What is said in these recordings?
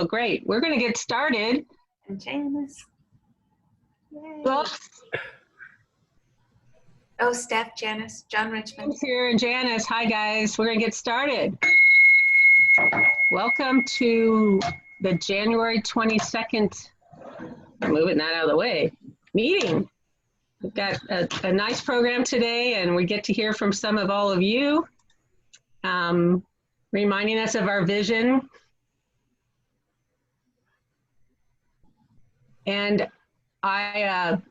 Great. We're going to get started. And Janice. Yay. Well, Oh, Steph, Janice, John Richmond. here and Janice. Hi, guys. We're going to get started. Welcome to the January 22nd, I'm moving that out of the way, meeting. We've got a nice program today, and we get to hear from some of all of you, reminding us of our vision. And I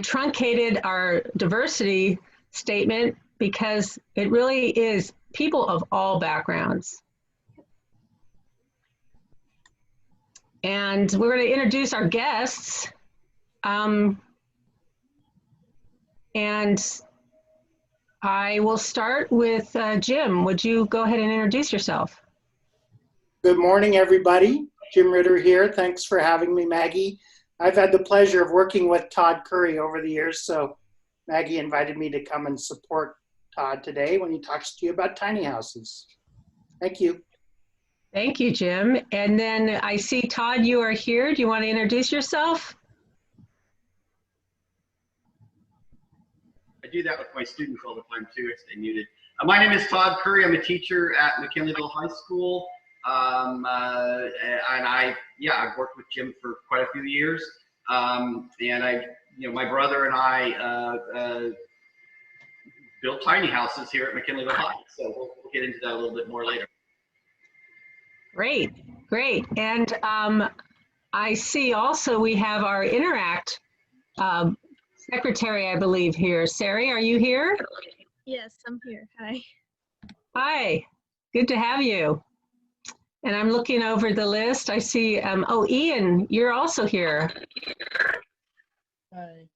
truncated our diversity statement because it really is people of all backgrounds. And we're going to introduce our guests. And I will start with Jim. Would you go ahead and introduce yourself? Good morning, everybody. Jim Ritter here. Thanks for having me, Maggie. I've had the pleasure of working with Todd Curry over the years, so Maggie invited me to come and support Todd today when he talks to you about tiny houses. Thank you. Thank you, Jim. And then I see Todd, you are here. Do you want to introduce yourself? I do that with my students all the time too, if they muted. My name is Todd Curry. I'm a teacher at McKinleyville High School. And I've worked with Jim for quite a few years. My brother and I built tiny houses here at McKinleyville High. So we'll get into that a little bit more later. Great, great. And I see also we have our Interact secretary, I believe, here. Seri, are you here? Yes, I'm here. Hi. Hi, good to have you. And I'm looking over the list. I see, oh, Ian, you're also here. Hi.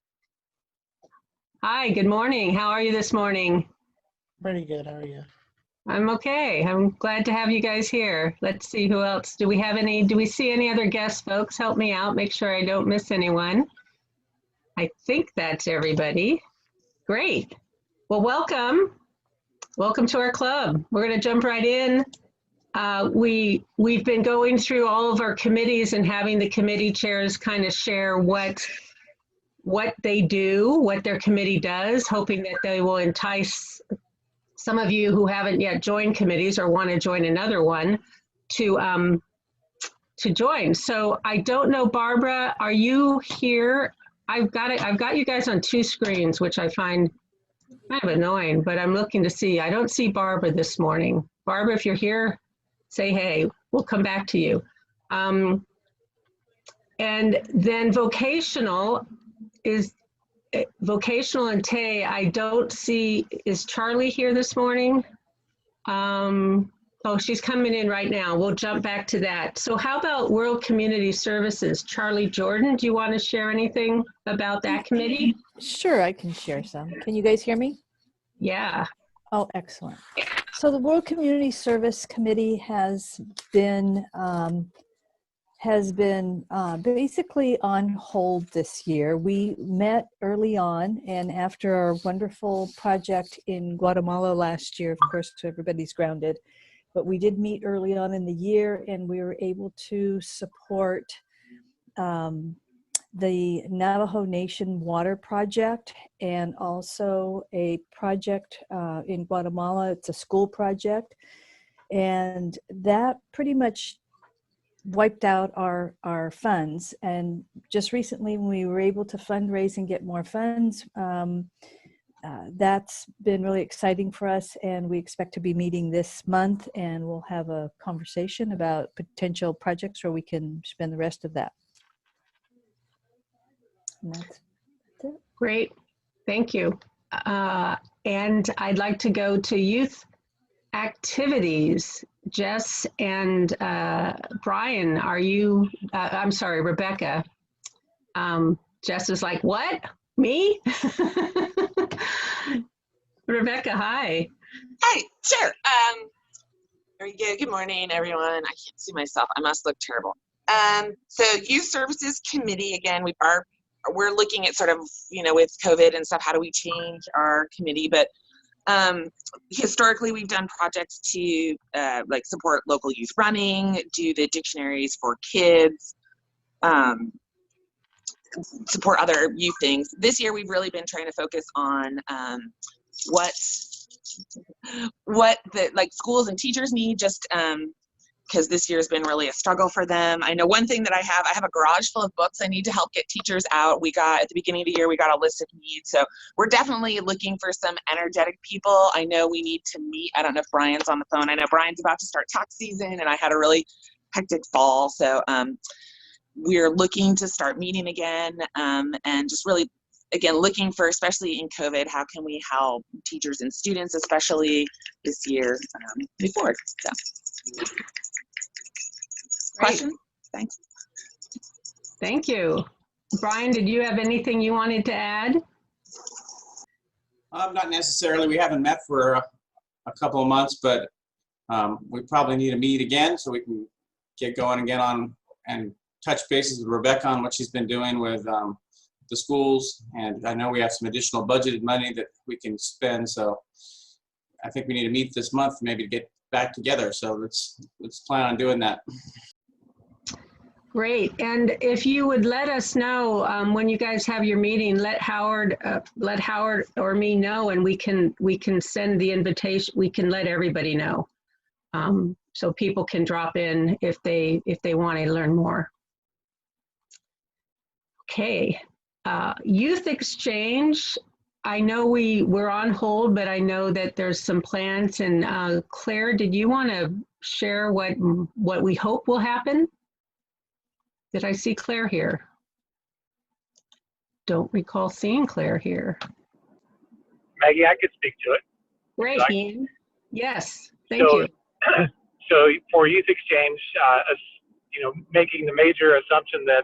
Hi, good morning. How are you this morning? Pretty good. How are you? I'm okay. I'm glad to have you guys here. Let's see who else. Do we see any other guests, folks? Help me out. Make sure I don't miss anyone. I think that's everybody. Great. Well, welcome. Welcome to our club. We're going to jump right in. We've been going through all of our committees and having the committee chairs kind of share what they do, what their committee does, hoping that they will entice some of you who haven't yet joined committees or want to join another one to join. So I don't know, Barbara, are you here? I've got you guys on two screens, which I find kind of annoying, but I'm looking to see. I don't see Barbara this morning. Barbara, if you're here, say hey. We'll come back to you. And then vocational and Tay, I don't see, is Charlie here this morning? Oh, she's coming in right now. We'll jump back to that. So how about World Community Services? Charlie Jordan, do you want to share anything about that committee? Sure, I can share some. Can you guys hear me? Yeah. Oh, excellent. So the World Community Service Committee has been basically on hold this year. We met early on, and after our wonderful project in Guatemala last year, of course, everybody's grounded, but we did meet early on in the year, and we were able to support the Navajo Nation Water Project, and also a project in Guatemala. It's a school project, and that pretty much wiped out our funds. And just recently, when we were able to fundraise and get more funds, that's been really exciting for us, and we expect to be meeting this month, and we'll have a conversation about potential projects where we can spend the rest of that. And that's it. Great, thank you. And I'd like to go to youth activities. Jess and Brian, are you, I'm sorry, Rebecca. Jess is like, what? Me? Rebecca, hi. Hi, sure. Very good. Good morning, everyone. I can't see myself. I must look terrible. So Youth Services Committee, again, we're looking at sort of, with COVID and stuff, how do we change our committee? But Historically, we've done projects to like support local youth running, do the dictionaries for kids, support other youth things. This year, we've really been trying to focus on what the like schools and teachers need, just because this year has been really a struggle for them. I know one thing that I have a garage full of books I need to help get teachers out. We got, at the beginning of the year, we got a list of needs. So we're definitely looking for some energetic people. I know we need to meet. I don't know if Brian's on the phone. I know Brian's about to start tax season, and I had a really hectic fall. So we're looking to start meeting again, and just really, again, looking for, especially in COVID, how can we help teachers and students, especially this year, move forward. So. Question? Thanks. Thank you. Brian, did you have anything you wanted to add? Not necessarily. We haven't met for a couple of months, but we probably need to meet again so we can get going again on and touch bases with Rebecca on what she's been doing with the schools. And I know we have some additional budgeted money that we can spend. So I think we need to meet this month, maybe to get back together. So let's plan on doing that. Great. And if you would let us know when you guys have your meeting, let Howard or me know, and we can send the invitation. We can let everybody know, so people can drop in if they want to learn more. Okay. Youth exchange. I know we're on hold, but I know that there's some plans. And Claire, did you want to share what we hope will happen? Did I see Claire here? Don't recall seeing Claire here. Maggie, I could speak to it. Great, Ian. Yes, thank you. So for youth exchange, making the major assumption that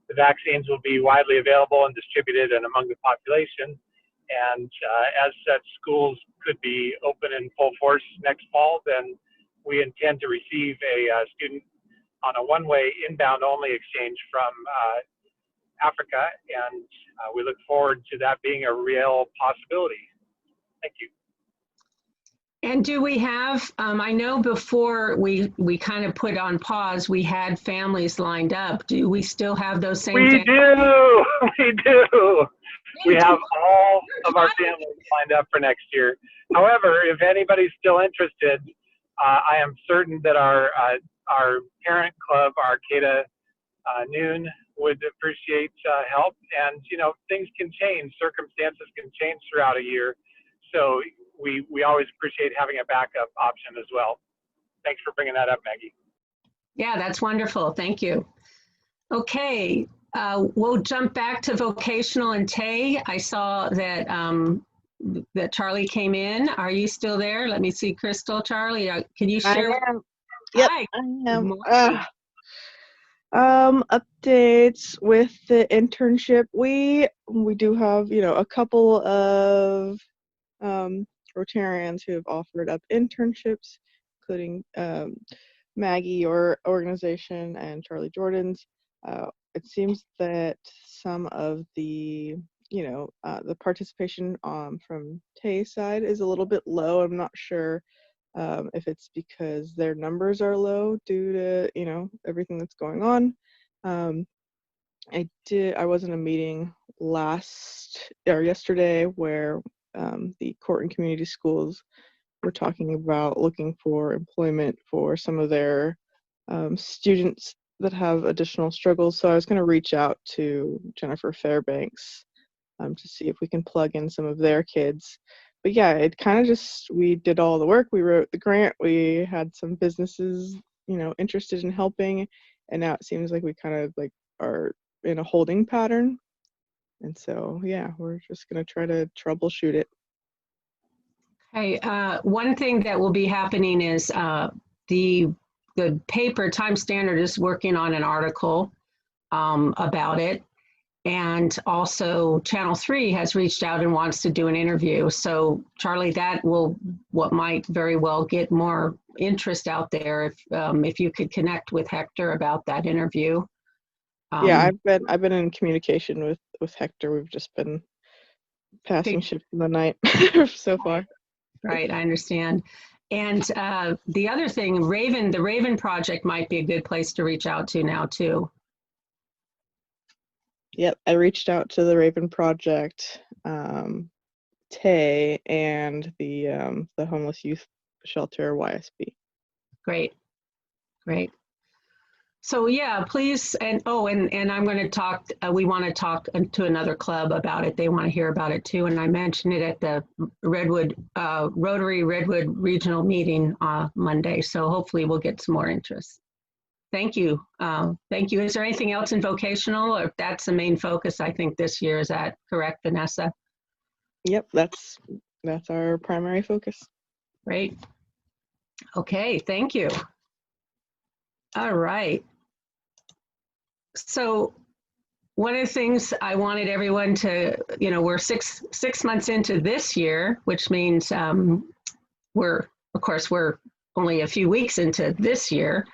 the vaccines will be widely available and distributed and among the population, and as such, schools could be open in full force next fall, then we intend to receive a student on a one-way inbound only exchange from Africa, and we look forward to that being a real possibility. Thank you. And do we have, I know before we kind of put on pause, we had families lined up. Do we still have those same families? We do. We have all of our families lined up for next year. However, if anybody's still interested, I am certain that our parent club, Arcata Noon, would appreciate help. And, things can change, circumstances can change throughout a year. So we always appreciate having a backup option as well. Thanks for bringing that up, Maggie. Yeah, that's wonderful. Thank you. Okay, we'll jump back to vocational and Tay. I saw that that Charlie came in. Are you still there? Let me see, Crystal, Charlie, can you share? I am. Yep, Hi. I am. Updates with the internship. We do have, a couple of Rotarians who have offered up internships, including Maggie, your organization, and Charlie Jordan's. It seems that some of the the participation from Tay's side is a little bit low. I'm not sure if it's because their numbers are low due to everything that's going on. I was in a meeting yesterday where the court and community schools were talking about looking for employment for some of their students that have additional struggles. So I was going to reach out to Jennifer Fairbanks to see if we can plug in some of their kids. But yeah, it kind of we did all the work. We wrote the grant. We had some businesses, interested in helping. And now it seems like we kind of are in a holding pattern. And so, yeah, we're just going to try to troubleshoot it. Okay, one thing that will be happening is the paper Time Standard is working on an article about it. And also Channel 3 has reached out and wants to do an interview. So Charlie, that what might very well get more interest out there if you could connect with Hector about that interview. Yeah, I've been in communication with Hector. We've just been passing ships in the night so far. Right, I understand. And the other thing, the Raven Project might be a good place to reach out to now too. Yep, I reached out to the Raven Project, Tay, and the homeless youth shelter YSB. Great, great. So yeah, please, and I'm going to talk, we want to talk to another club about it. They want to hear about it too. And I mentioned it at the Rotary Redwood Regional meeting Monday. So hopefully we'll get some more interest. Thank you. Thank you. Is there anything else in vocational, or if that's the main focus, I think this year, is that correct, Vanessa? Yep, that's our primary focus. Great. Okay, thank you. All right. So one of the things I wanted everyone to, we're six months into this year, which means we're only a few weeks into this year,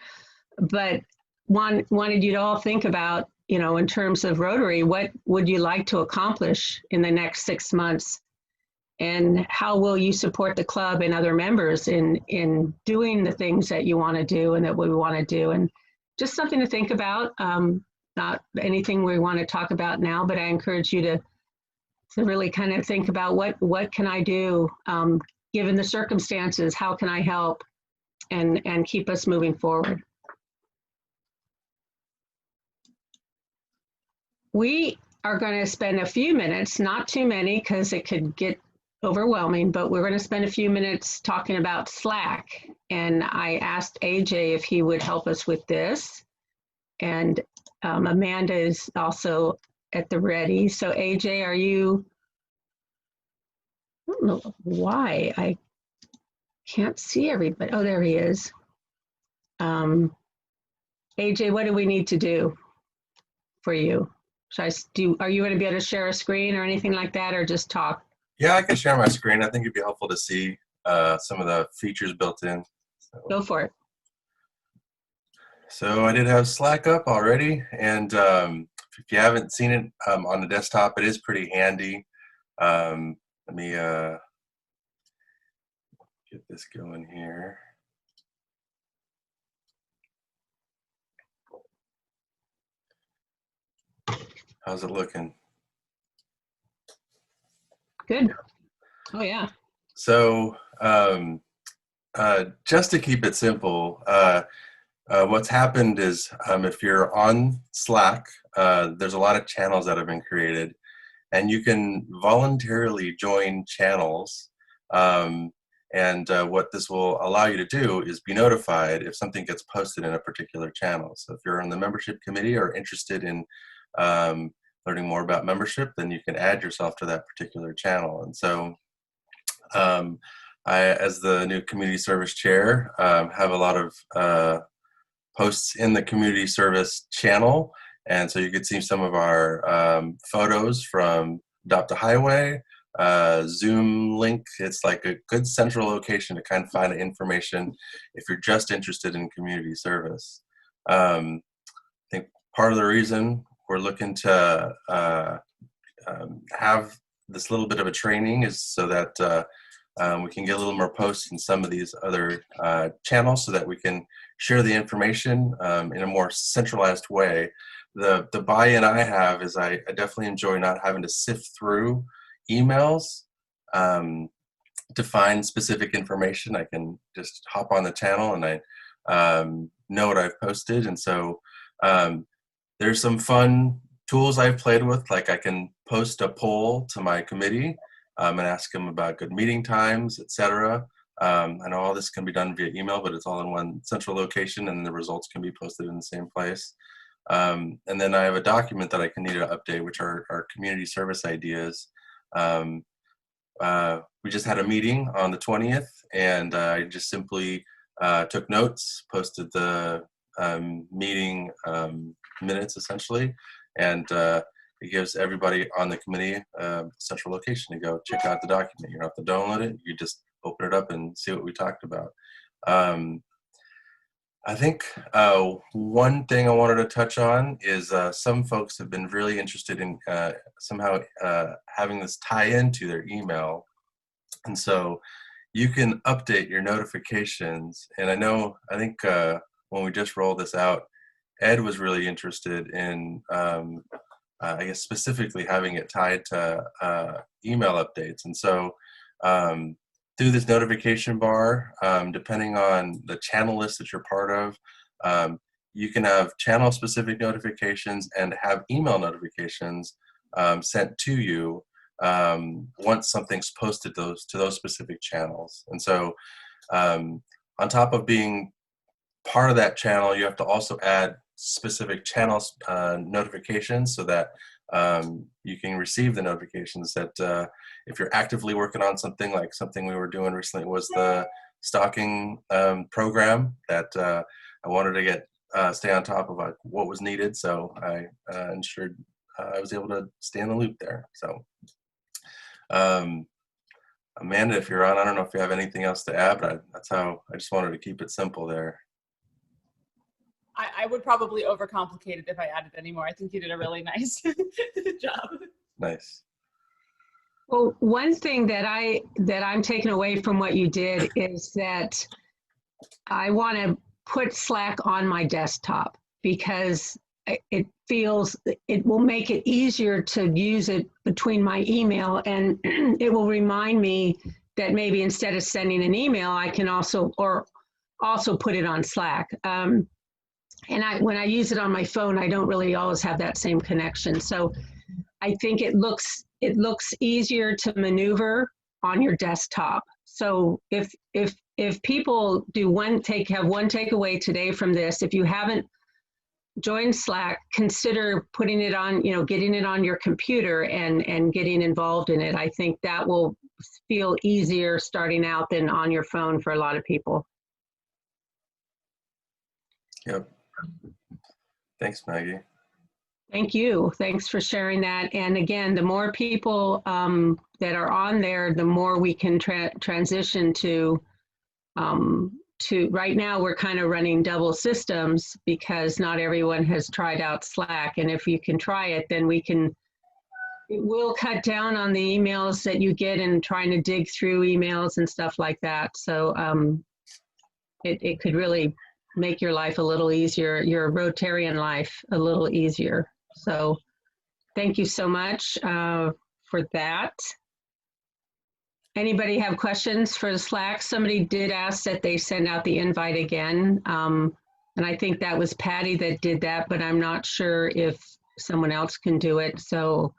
but wanted you to all think about, in terms of Rotary, what would you like to accomplish in the next 6 months? And how will you support the club and other members in doing the things that you want to do and that we want to do? And just something to think about. Not anything we want to talk about now, but I encourage you to really kind of think about what can I do given the circumstances? How can I help and keep us moving forward? We are going to spend a few minutes, not too many because it could get overwhelming, but we're going to spend a few minutes talking about Slack. And I asked AJ if he would help us with this. And Amanda is also at the ready. So AJ, I don't know why I can't see everybody. Oh, there he is. AJ, what do we need to do for you? Are you going to be able to share a screen or anything like that, or just talk? Yeah, I can share my screen. I think it'd be helpful to see some of the features built in. So. Go for it. So I did have Slack up already, and if you haven't seen it on the desktop, it is pretty handy. Let me get this going here. How's it looking? Good. Oh, yeah. So just to keep it simple, what's happened is if you're on Slack, there's a lot of channels that have been created, and you can voluntarily join channels. And what this will allow you to do is be notified if something gets posted in a particular channel. So if you're on the membership committee or interested in learning more about membership, then you can add yourself to that particular channel. And so I, as the new community service chair, have a lot of posts in the community service channel. And so you can see some of our photos from Adopt a Highway, Zoom link. It's like a good central location to kind of find information if you're just interested in community service. I think part of the reason we're looking to have this little bit of a training is so that we can get a little more posts in some of these other channels so that we can share the information in a more centralized way. The buy-in I have is I definitely enjoy not having to sift through emails to find specific information. I can just hop on the channel and I know what I've posted. And so there's some fun tools I've played with, like I can post a poll to my committee and ask them about good meeting times, etc. I know all this can be done via email, but it's all in one central location and the results can be posted in the same place. And then I have a document that I can need to update, which are our community service ideas. We just had a meeting on the 20th, and I just simply took notes, posted the meeting minutes essentially, and it gives everybody on the committee a central location to go check out the document. You don't have to download it, you just open it up and see what we talked about. I think one thing I wanted to touch on is some folks have been really interested in somehow having this tie into their email. And so you can update your notifications. And I think when we just rolled this out, Ed was really interested in, I guess, specifically having it tied to email updates. And so through this notification bar, depending on the channel list that you're part of, you can have channel specific notifications and have email notifications sent to you once something's posted to those specific channels. And so on top of being part of that channel, you have to also add specific channels notifications so that you can receive the notifications that if you're actively working on something, like something we were doing recently was the stocking program that I wanted to get stay on top of what was needed, so I ensured I was able to stay in the loop there. So Amanda, if you're on, I don't know if you have anything else to add, but that's how I just wanted to keep it simple there. I would probably overcomplicate it if I added any more. I think you did a really nice job. Nice. Well, one thing that I'm taking away from what you did is that I want to put Slack on my desktop, because it will make it easier to use it between my email, and it will remind me that maybe instead of sending an email, I can also put it on Slack. And when I use it on my phone, I don't really always have that same connection. So I think it looks easier to maneuver on your desktop. So if people have one takeaway today from this, if you haven't joined Slack, consider putting it on, getting it on your computer and getting involved in it. I think that will feel easier starting out than on your phone for a lot of people. Yep. Thanks, Maggie. Thank you. Thanks for sharing that. And again, the more people that are on there, the more we can transition to right now we're kind of running double systems because not everyone has tried out Slack. And if you can try it, then it will cut down on the emails that you get and trying to dig through emails and stuff like that. So it could really make your life a little easier, your Rotarian life a little easier. So thank you so much for that. Anybody have questions for the Slack? Somebody did ask that they send out the invite again. And I think that was Patty that did that, but I'm not sure if someone else can do it. So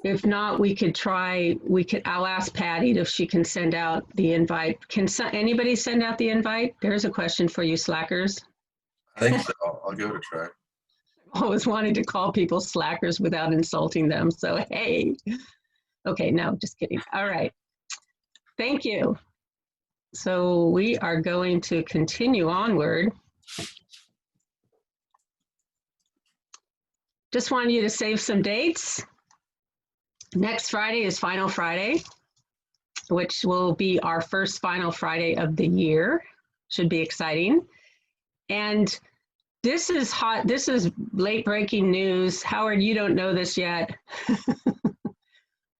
if not, I'll ask Patty if she can send out the invite. Can anybody send out the invite? There's a question for you slackers. I think so. I'll give it a try. I always wanted to call people slackers without insulting them. So, hey. Okay, no, just kidding. All right. Thank you. So we are going to continue onward. Just wanted you to save some dates. Next Friday is Final Friday, which will be our first Final Friday of the year. Should be exciting. And this is hot. This is late breaking news. Howard, you don't know this yet.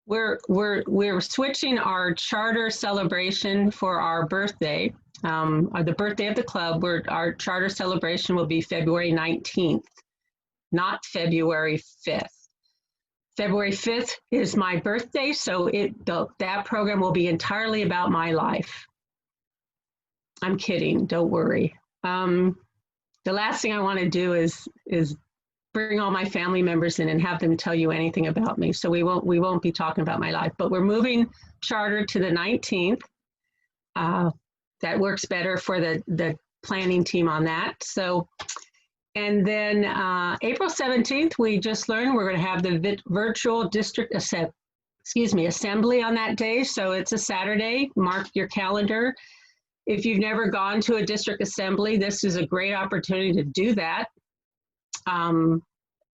We're switching our charter celebration for our birthday, the birthday of the club. Our charter celebration will be February 19th, not February 5th. February 5th is my birthday, so that program will be entirely about my life. I'm kidding, don't worry. The last thing I want to do is bring all my family members in and have them tell you anything about me. So we won't be talking about my life, but we're moving charter to the 19th. That works better for the planning team on that. So. And then April 17th, we just learned we're going to have the virtual district assembly on that day. So it's a Saturday. Mark your calendar. If you've never gone to a district assembly, this is a great opportunity to do that. I'm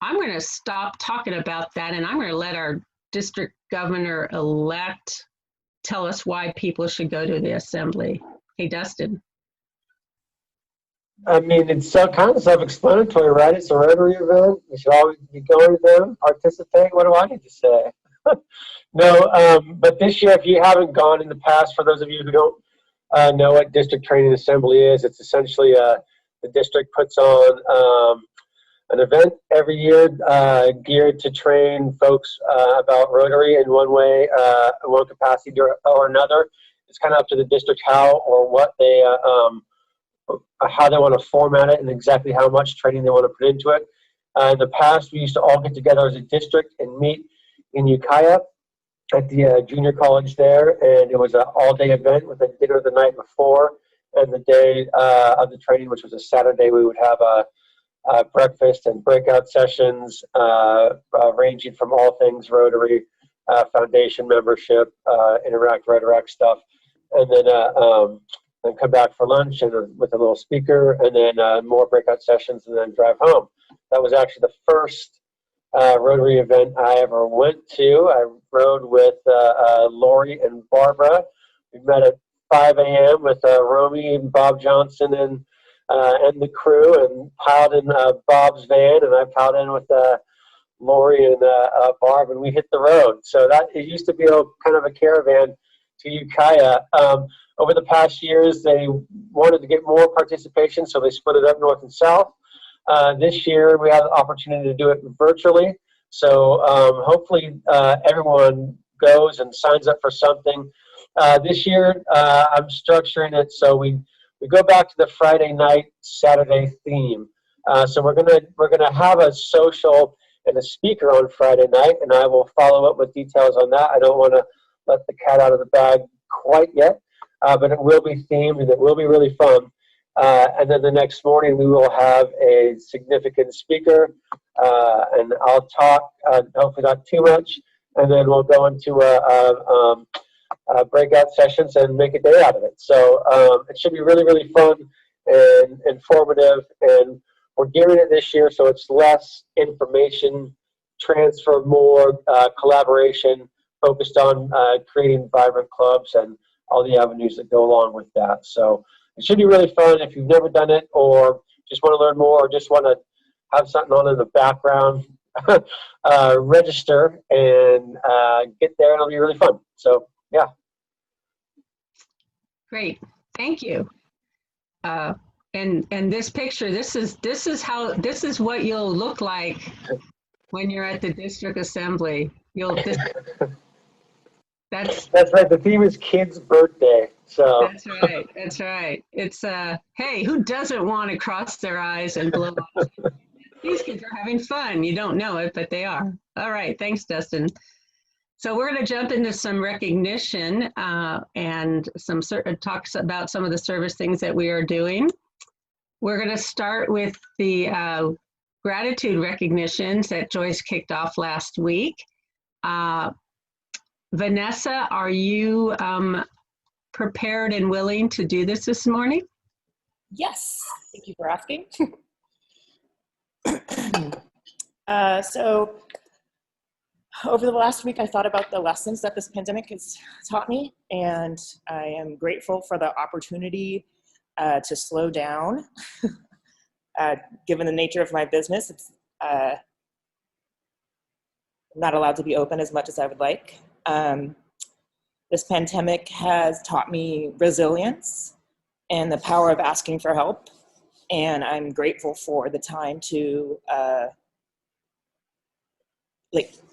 going to stop talking about that, and I'm going to let our district governor elect tell us why people should go to the assembly. Hey, Dustin. I mean, it's kind of self-explanatory, right? It's a Rotary event. We should always be going to them, participate. What do I need to say? No, but this year, if you haven't gone in the past, for those of you who don't know what district training assembly is, it's essentially the district puts on an event every year geared to train folks about Rotary in one way, one capacity or another. It's kind of up to the district how or what they, how they want to format it and exactly how much training they want to put into it. In the past, we used to all get together as a district and meet in Ukiah at the junior college there, and it was an all-day event with a dinner the night before, and the day of the training, which was a Saturday, we would have a breakfast and breakout sessions ranging from all things Rotary, foundation membership, Interact stuff, and then come back for lunch and with a little speaker, and then more breakout sessions, and then drive home. That was actually the first Rotary event I ever went to. I rode with Lori and Barbara. We met at 5 a.m. with Romy and Bob Johnson and the crew, and piled in Bob's van, and I piled in with Lori and Barb, and we hit the road. So that it used to be kind of a caravan to Ukiah. Over the past years, they wanted to get more participation, so they split it up north and south. This year, we had the opportunity to do it virtually. So hopefully everyone goes and signs up for something. This year, I'm structuring it so we go back to the Friday night, Saturday theme. So we're gonna have a social and a speaker on Friday night, and I will follow up with details on that. I don't want to let the cat out of the bag quite yet, but it will be themed and it will be really fun. And then the next morning we will have a significant speaker, and I'll talk, hopefully not too much, and then we'll go into breakout sessions and make a day out of it. So it should be really, really fun and informative, and we're gearing it this year so it's less information transfer, more collaboration, focused on creating vibrant clubs and all the avenues that go along with that. So it should be really fun. If you've never done it or just want to learn more or just want to have something on in the background, register and get there, and it'll be really fun. So yeah. Great, thank you. And this picture, this is what you'll look like when you're at the district assembly. That's right. The theme is kids' birthday. So that's right. That's right. It's hey, who doesn't want to cross their eyes and blow up? These kids are having fun. You don't know it, but they are. All right. Thanks, Dustin. So we're going to jump into some recognition and some talks about some of the service things that we are doing. We're going to start with the gratitude recognitions that Joyce kicked off last week. Vanessa, are you prepared and willing to do this morning? Yes, thank you for asking. So over the last week, I thought about the lessons that this pandemic has taught me, and I am grateful for the opportunity to slow down. Given the nature of my business, it's not allowed to be open as much as I would like. This pandemic has taught me resilience and the power of asking for help, and I'm grateful for the time to I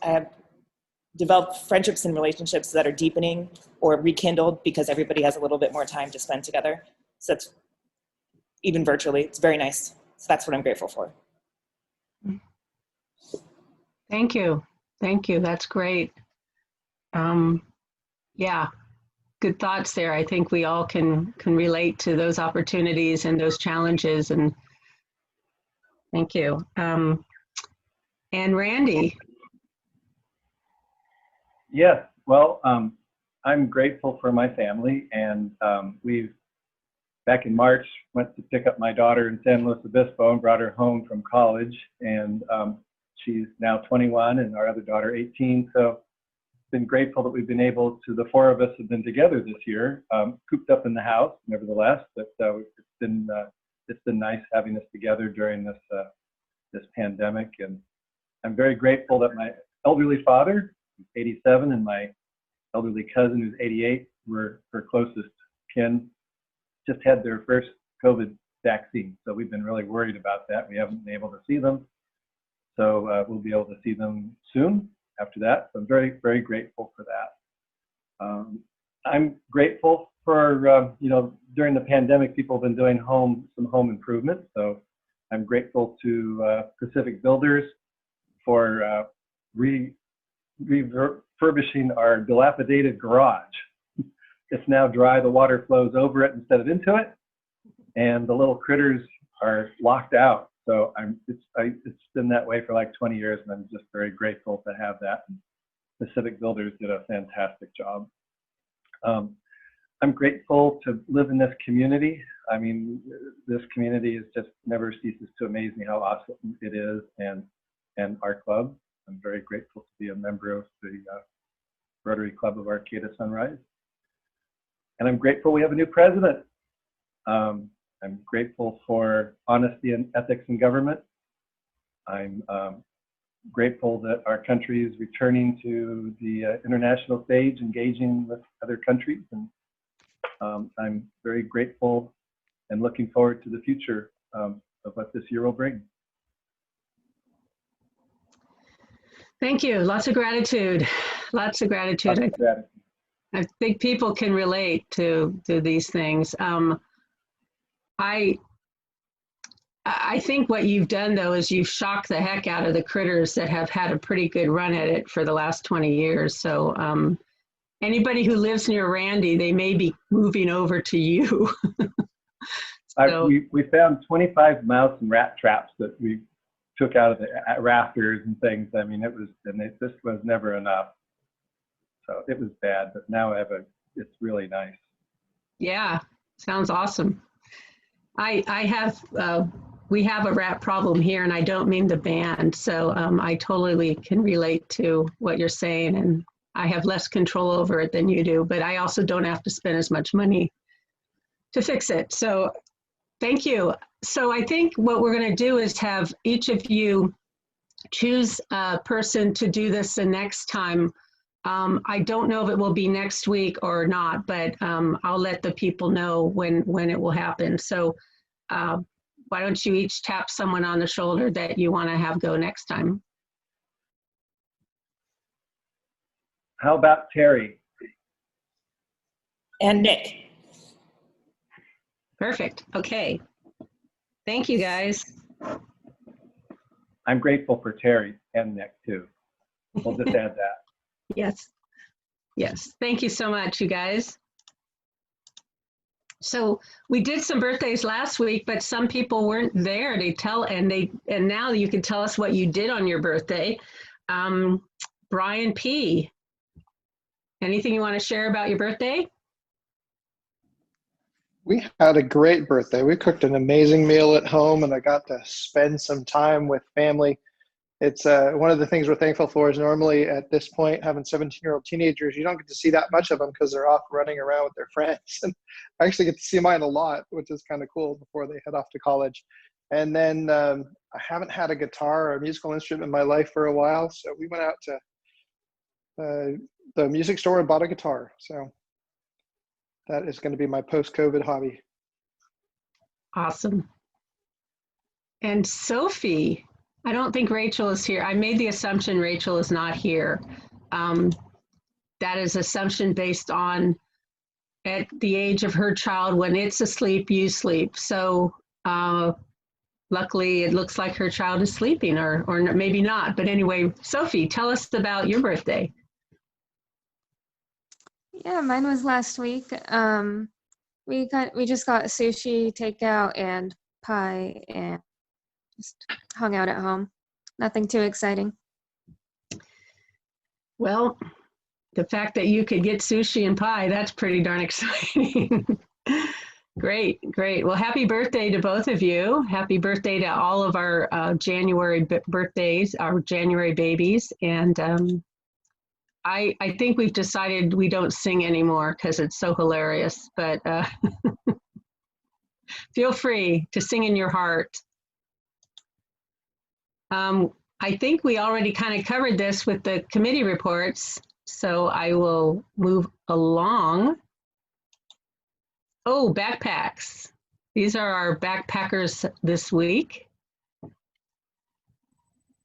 have developed friendships and relationships that are deepening or rekindled because everybody has a little bit more time to spend together. So that's, even virtually, it's very nice. So that's what I'm grateful for. Thank you. Thank you. That's great. Yeah, good thoughts there. I think we all can relate to those opportunities and those challenges, and thank you. And Randy. Yes, well, I'm grateful for my family, and we've, back in March, went to pick up my daughter in San Luis Obispo and brought her home from college, and she's now 21 and our other daughter 18, so been grateful that we've been able to, the four of us have been together this year, cooped up in the house nevertheless, but it's been nice having us together during this pandemic. And I'm very grateful that my elderly father, who's 87, and my elderly cousin, who's 88, were her closest kin, just had their first COVID vaccine. So we've been really worried about that. We haven't been able to see them. So we'll be able to see them soon after that. So I'm very, very grateful for that. I'm grateful for, you know, during the pandemic, people have been doing some home improvement. So I'm grateful to Pacific Builders for refurbishing our dilapidated garage. It's now dry, the water flows over it instead of into it, and the little critters are locked out. So it's been that way for like 20 years, and I'm just very grateful to have that. Pacific Builders did a fantastic job. I'm grateful to live in this community. I mean, this community is just never ceases to amaze me how awesome it is, and our club. I'm very grateful to be a member of the Rotary Club of Arcata Sunrise. And I'm grateful we have a new president. I'm grateful for honesty and ethics in government. I'm grateful that our country is returning to the international stage, engaging with other countries. And I'm very grateful and looking forward to the future of what this year will bring. Thank you. Lots of gratitude. Lots of gratitude. Lots of gratitude. I think people can relate to these things. I think what you've done, though, is you've shocked the heck out of the critters that have had a pretty good run at it for the last 20 years. So anybody who lives near Randy, they may be moving over to you. So, we found 25 mouse and rat traps that we took out of the rafters and things. I mean, it just was never enough. So it was bad, but now it's really nice. yeah, sounds awesome. We have a rat problem here, and I don't mean the band. So I totally can relate to what you're saying, and I have less control over it than you do, but I also don't have to spend as much money to fix it. So thank you. So I think what we're going to do is have each of you choose a person to do this the next time. I don't know if it will be next week or not, but I'll let the people know when it will happen. So why don't you each tap someone on the shoulder that you want to have go next time? How about Terry? And Nick. Perfect. Okay. Thank you, guys. I'm grateful for Terry and Nick, too. We'll just add that. Yes. Yes. Thank you so much, you guys. So we did some birthdays last week, but some people weren't there to tell, and now you can tell us what you did on your birthday. Brian P., anything you want to share about your birthday? We had a great birthday. We cooked an amazing meal at home, and I got to spend some time with family. It's one of the things we're thankful for is normally at this point, having 17-year-old teenagers, you don't get to see that much of them because they're off running around with their friends. And I actually get to see mine a lot, which is kind of cool before they head off to college. And then I haven't had a guitar or a musical instrument in my life for a while. So we went out to the music store and bought a guitar. So that is going to be my post-COVID hobby. Awesome. And Sophie, I don't think Rachel is here. I made the assumption Rachel is not here. That is assumption based on at the age of her child, when it's asleep, you sleep. So luckily it looks like her child is sleeping, or maybe not. But anyway, Sophie, tell us about your birthday. Yeah, mine was last week. We just got sushi, takeout, and pie, and just hung out at home. Nothing too exciting. Well, the fact that you could get sushi and pie, that's pretty darn exciting. Great, great. Well, happy birthday to both of you. Happy birthday to all of our January birthdays, our January babies. And I think we've decided we don't sing anymore because it's so hilarious, but feel free to sing in your heart. I think we already kind of covered this with the committee reports, so I will move along. Oh, backpacks. These are our backpackers this week.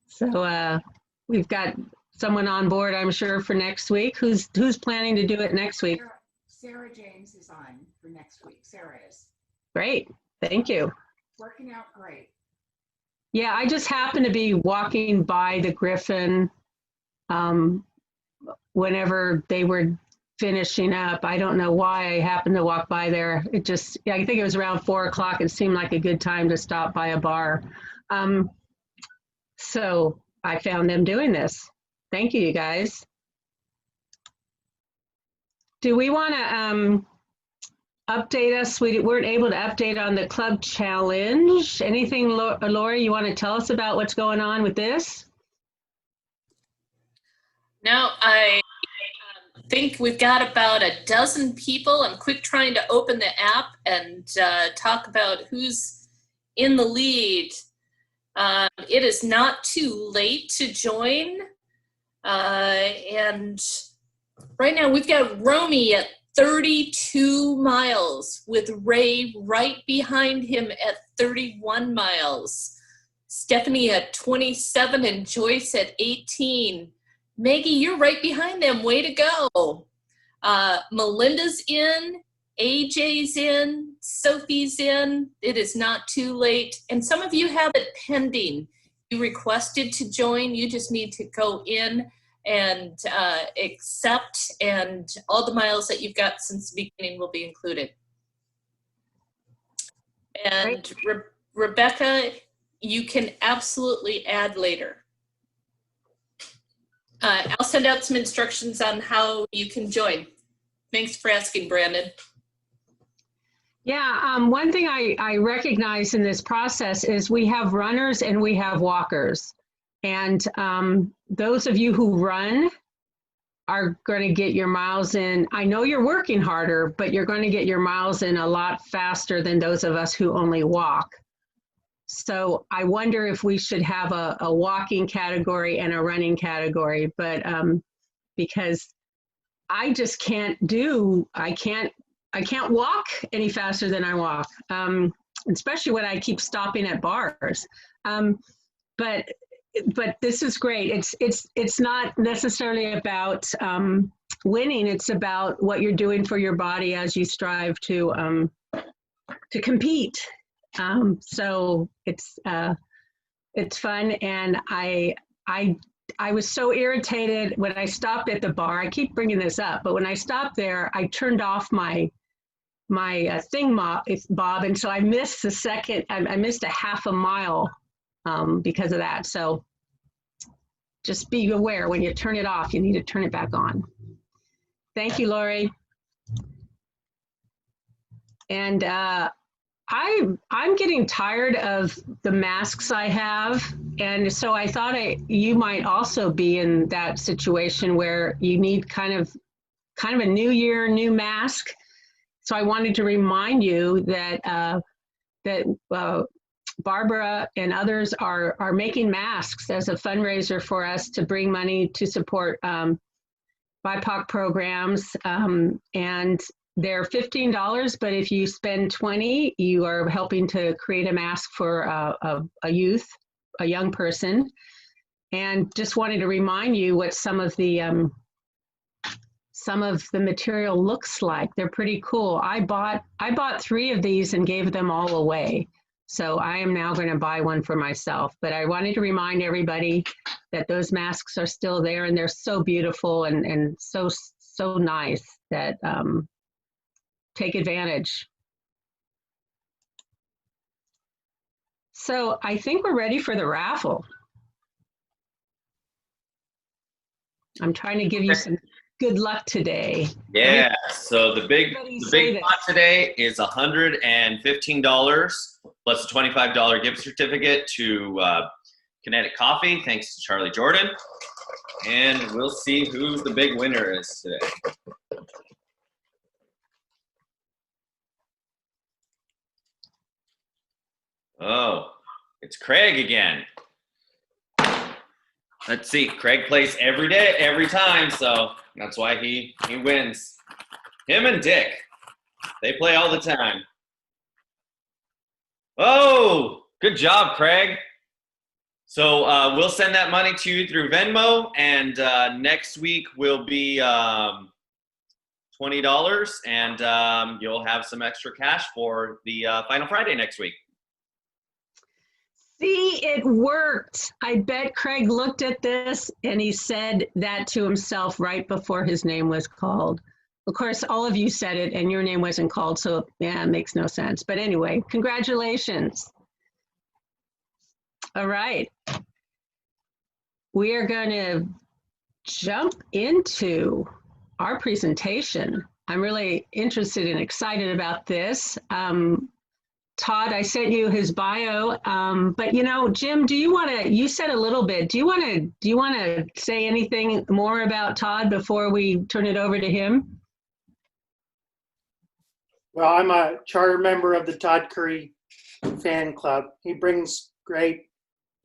So we've got someone on board, I'm sure, for next week. Who's planning to do it next week? Sarah James is on for next week. Sarah is. Great, thank you. Working out great. Yeah, I just happened to be walking by the Griffin whenever they were finishing up. I don't know why I happened to walk by there. It just, I think it was around 4 o'clock. It seemed like a good time to stop by a bar. So I found them doing this. Thank you, you guys. Do we want to update us? We weren't able to update on the club challenge. Anything, Lori, you want to tell us about what's going on with this? No, I think we've got about a dozen people. I'm quick trying to open the app and talk about who's in the lead. It is not too late to join. And right now we've got Romy at 32 miles with Ray right behind him at 31 miles. Stephanie at 27 and Joyce at 18. Maggie, you're right behind them. Way to go. Melinda's in, AJ's in, Sophie's in. It is not too late. And some of you have it pending. You requested to join. You just need to go in and accept, and all the miles that you've got since the beginning will be included. And Rebecca, you can absolutely add later. I'll send out some instructions on how you can join. Thanks for asking, Brandon. Yeah, one thing I recognize in this process is we have runners and we have walkers. And those of you who run are going to get your miles in. I know you're working harder, but you're going to get your miles in a lot faster than those of us who only walk. So I wonder if we should have a walking category and a running category, but because I just can't I can't walk any faster than I walk, especially when I keep stopping at bars. But this is great. It's not necessarily about winning. It's about what you're doing for your body as you strive to compete. So it's fun, and I was so irritated when I stopped at the bar. I keep bringing this up, but when I stopped there, I turned off my thing bob, and so I missed the second. I missed a half a mile because of that. So just be aware when you turn it off, you need to turn it back on. Thank you, Lori. And I'm getting tired of the masks I have, and so I thought you might also be in that situation where you need kind of a new year, new mask. So I wanted to remind you that Barbara and others are making masks as a fundraiser for us to bring money to support BIPOC programs, and they're $15, but if you spend $20, you are helping to create a mask for a young person. And just wanted to remind you what some of the material looks like. They're pretty cool. I bought 3 of these and gave them all away. So I am now going to buy one for myself. But I wanted to remind everybody that those masks are still there, and they're so beautiful and so nice that take advantage. So I think we're ready for the raffle. I'm trying to give you some good luck today. Yeah, so the big pot today is $115 plus a $25 gift certificate to Kinetic Coffee, thanks to Charlie Jordan. And we'll see who the big winner is today. Oh, it's Craig again. Let's see. Craig plays every day, every time, so that's why he wins. Him and Dick, they play all the time. Oh, good job, Craig. So we'll send that money to you through Venmo, and next week will be $20, and you'll have some extra cash for the Final Friday next week. See, it worked. I bet Craig looked at this and he said that to himself right before his name was called. Of course, all of you said it and your name wasn't called, so yeah, it makes no sense. But anyway, congratulations. All right. We are going to jump into our presentation. I'm really interested and excited about this. Todd, I sent you his bio, but you know, Jim, do you want to? You said a little bit. Do you want to say anything more about Todd before we turn it over to him? Well, I'm a charter member of the Todd Curry fan club. He brings great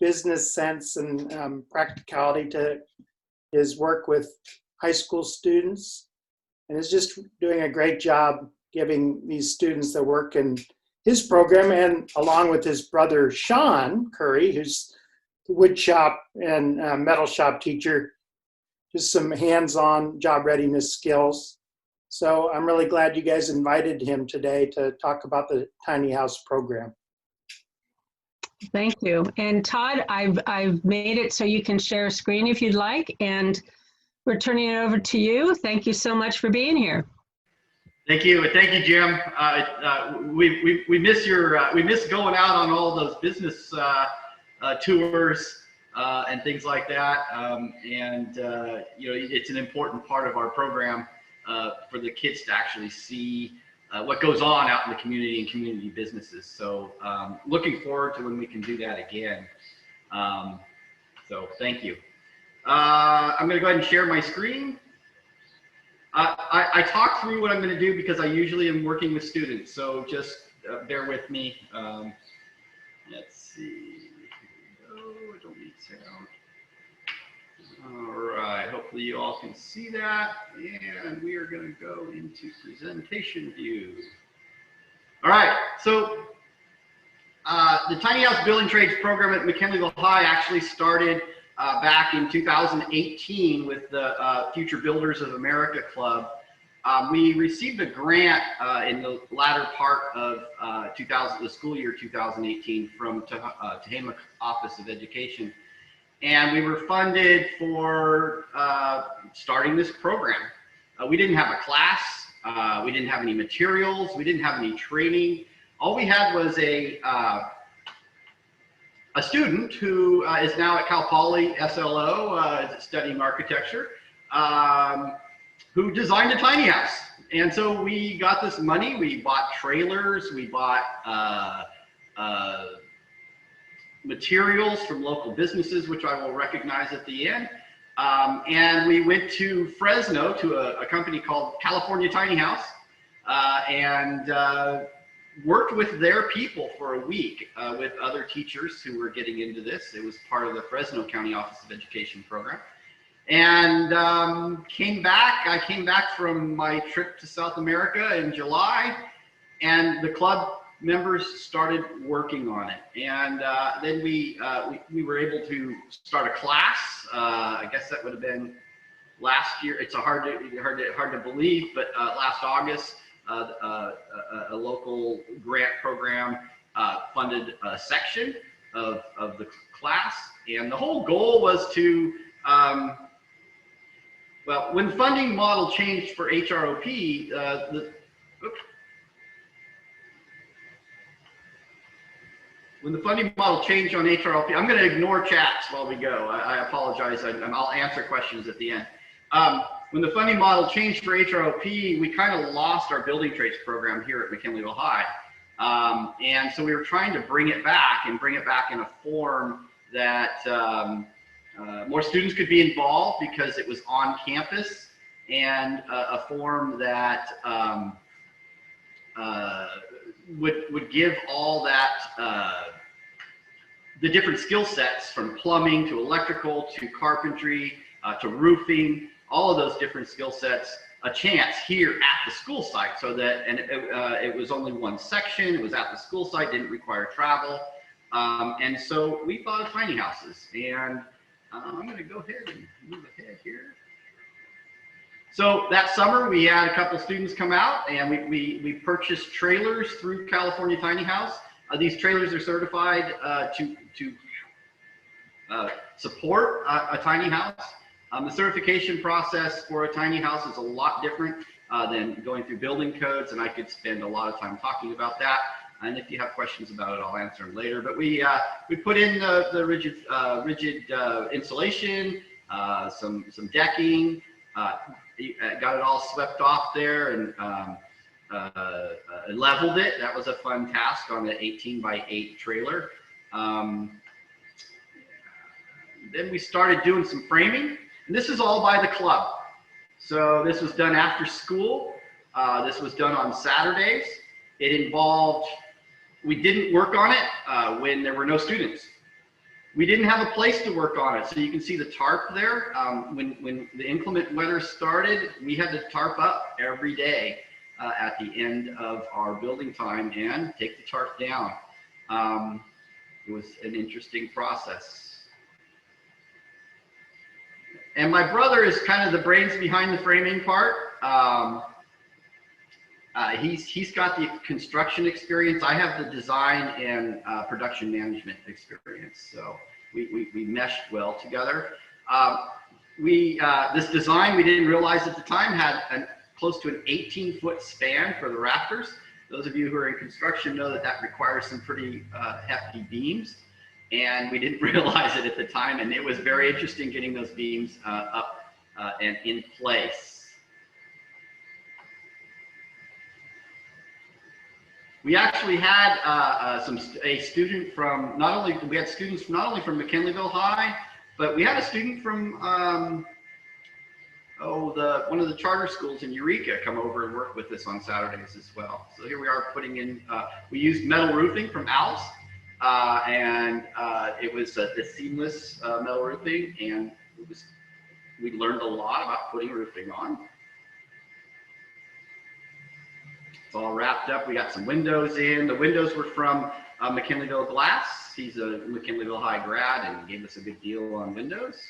business sense and practicality to his work with high school students, and is just doing a great job giving these students that work in his program, and along with his brother Sean Curry, who's the wood shop and metal shop teacher, just some hands-on job readiness skills. So I'm really glad you guys invited him today to talk about the tiny house program. Thank you. And Todd, I've made it so you can share a screen if you'd like, and we're turning it over to you. Thank you so much for being here. Thank you, Jim. We miss we miss going out on all those business tours and things like that. You know, it's an important part of our program for the kids to actually see what goes on out in the community and community businesses. So looking forward to when we can do that again. So thank you. I'm going to go ahead and share my screen. I talk through what I'm going to do because I usually am working with students, so just bear with me. Let's see. Oh, I don't need sound. All right, hopefully you all can see that, and we are going to go into presentation view. All right, so the Tiny House Building Trades program at McKinleyville High actually started back in 2018 with the Future Builders of America Club. We received a grant in the latter part of the school year 2018 from Tehama Office of Education. And we were funded for starting this program. We didn't have a class, we didn't have any materials, we didn't have any training. All we had was a student who is now at Cal Poly SLO studying architecture, who designed a tiny house. And so we got this money, we bought trailers, we bought materials from local businesses, which I will recognize at the end. And we went to Fresno to a company called California Tiny House and worked with their people for a week with other teachers who were getting into this. It was part of the Fresno County Office of Education program. And I came back from my trip to South America in July, and the club members started working on it. And then we were able to start a class. I guess that would have been last year. It's hard to believe, but last August, a local grant program funded a section of the class, and the whole goal was to well, when the funding model changed for HROP, when the funding model changed on HROP, I'm going to ignore chats while we go. I apologize. I'll answer questions at the end. When the funding model changed for HROP, we kind of lost our building trades program here at McKinleyville High. And so we were trying to bring it back and bring it back in a form that more students could be involved because it was on campus, and a form that would give all that the different skill sets from plumbing to electrical to carpentry to roofing, all of those different skill sets a chance here at the school site. So that, and it was only one section, it was at the school site, didn't require travel. And so we thought of tiny houses, and I'm going to go ahead and move ahead here. So that summer we had a couple students come out, and we purchased trailers through California Tiny House. These trailers are certified to support a tiny house. The certification process for a tiny house is a lot different than going through building codes, and I could spend a lot of time talking about that. And if you have questions about it, I'll answer them later. But we put in the rigid insulation, some decking, got it all swept off there, and leveled it. That was a fun task on the 18x8 trailer. Then we started doing some framing, and this is all by the club. So this was done after school. This was done on Saturdays. It involved, we didn't work on it when there were no students. We didn't have a place to work on it. So you can see the tarp there. When the inclement weather started, we had to tarp up every day at the end of our building time and take the tarp down. It was an interesting process. And my brother is kind of the brains behind the framing part. He's got the construction experience. I have the design and production management experience. So we meshed well together. This design, we didn't realize at the time, had close to an 18-foot span for the rafters. Those of you who are in construction know that that requires some pretty hefty beams. And we didn't realize it at the time. And it was very interesting getting those beams up and in place. We actually had a student from we had students not only from McKinleyville High, but we had a student from one of the charter schools in Eureka come over and work with us on Saturdays as well. So here we are putting in, we used metal roofing from Al's, and it was the seamless metal roofing, and we learned a lot about putting roofing on. It's all wrapped up. We got some windows in. The windows were from McKinleyville Glass. He's a McKinleyville High grad and gave us a good deal on windows.